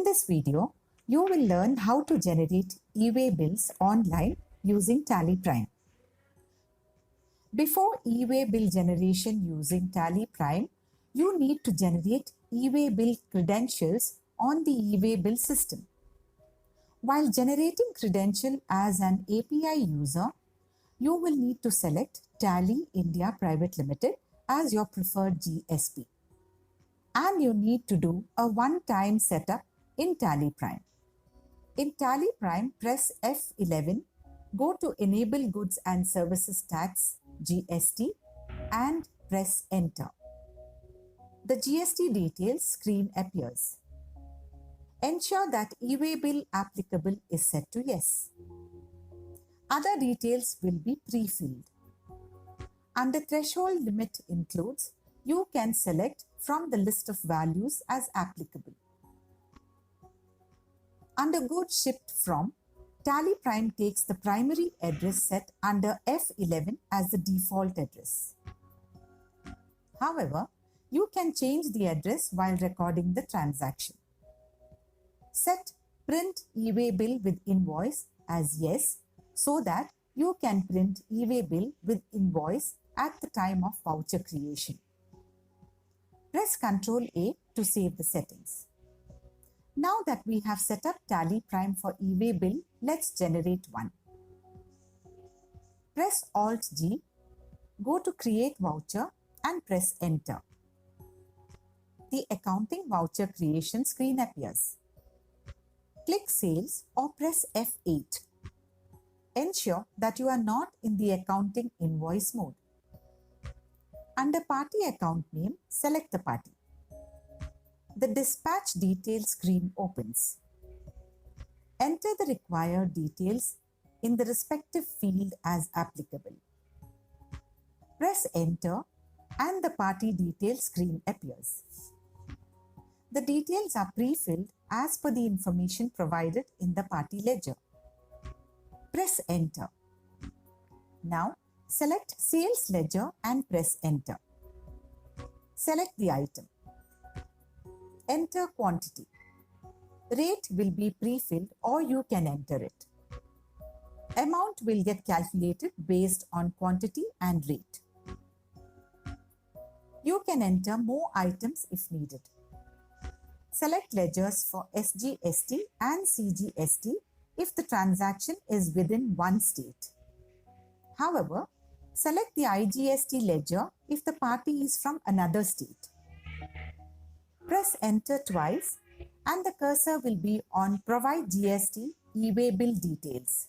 this video, you will learn how to generate eway bills online using Tally Prime. Before eway bill generation using Tally Prime, you need to generate eway bill credentials on the eway bill system. While generating credential as an API user, you will need to select Tally India Private Limited as your preferred GSP. And you need to do a one-time setup in Tally Prime. In Tally Prime, press F11, go to Enable Goods and Services Tax GST and press Enter. The GST details screen appears. Ensure that eway bill applicable is set to yes. Other details will be pre-filled. Under threshold limit includes, you can select from the list of values as applicable. Under goods shipped from, Tally Prime takes the primary address set under F11 as the default address. However, you can change the address while recording the transaction. Set Print eway bill with invoice as yes so that you can print eway bill with invoice at the time of voucher creation. Press Ctrl A to save the settings. Now that we have set up Tally Prime for eway bill, let's generate one. Press Alt G, go to Create Voucher and press Enter. The Accounting Voucher Creation screen appears. Click Sales or press F8. Ensure that you are not in the accounting invoice mode. Under Party Account Name, select the party. The Dispatch Details screen opens. Enter the required details in the respective field as applicable. Press Enter and the Party Details screen appears. The details are pre-filled as per the information provided in the party ledger. Press Enter. Now, select Sales Ledger and press Enter. Select the item. Enter quantity. Rate will be pre-filled or you can enter it. Amount will get calculated based on quantity and rate. You can enter more items if needed. Select ledgers for SGST and CGST if the transaction is within one state. However, select the IGST ledger if the party is from another state. Press Enter twice and the cursor will be on Provide GST eway bill details.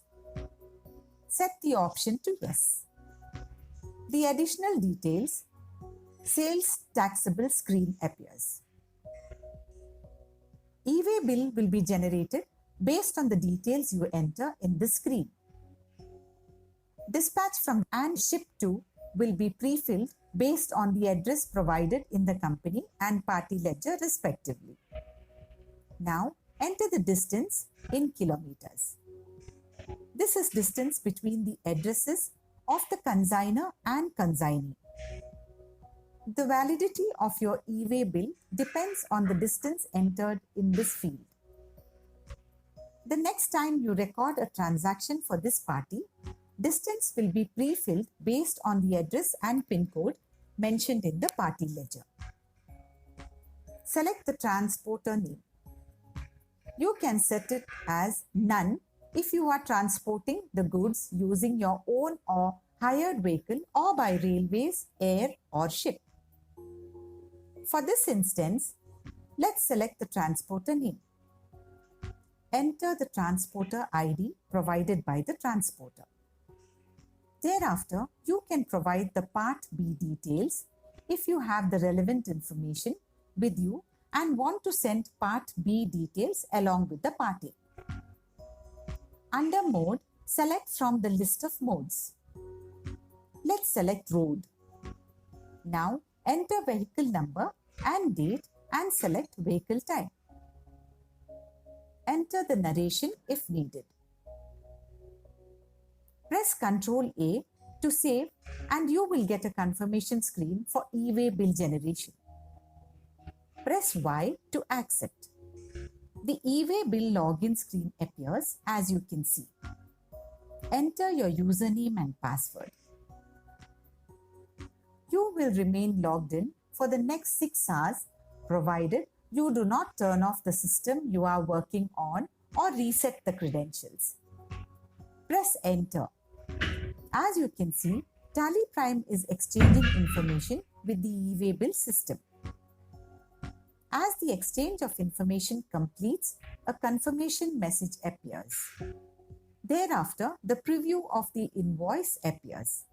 Set the option to yes. The additional details, Sales Taxable screen appears. Eway bill will be generated based on the details you enter in this screen. Dispatch from and ship to will be pre-filled based on the address provided in the company and party ledger respectively. Now enter the distance in kilometers. This is distance between the addresses of the consignor and consignee. The validity of your eway bill depends on the distance entered in this field. The next time you record a transaction for this party, distance will be pre-filled based on the address and PIN code mentioned in the party ledger. Select the transporter name. You can set it as none if you are transporting the goods using your own or hired vehicle or by railways, air or ship. For this instance, let's select the transporter name. Enter the transporter ID provided by the transporter. Thereafter, you can provide the Part B details if you have the relevant information with you and want to send Part B details along with the party. Under Mode, select from the list of modes. Let's select Road. Now, enter vehicle number and date and select vehicle type. Enter the narration if needed. Press Ctrl A to save and you will get a confirmation screen for eway bill generation. Press Y to accept. The eWay bill login screen appears as you can see. Enter your username and password. You will remain logged in for the next 6 hours provided you do not turn off the system you are working on or reset the credentials. Press enter. As you can see, Tally Prime is exchanging information with the eWay bill system. As the exchange of information completes, a confirmation message appears. Thereafter, the preview of the invoice appears.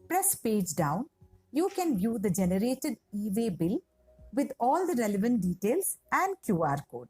Press page down. You can view the generated eWay bill with all the relevant details and QR code.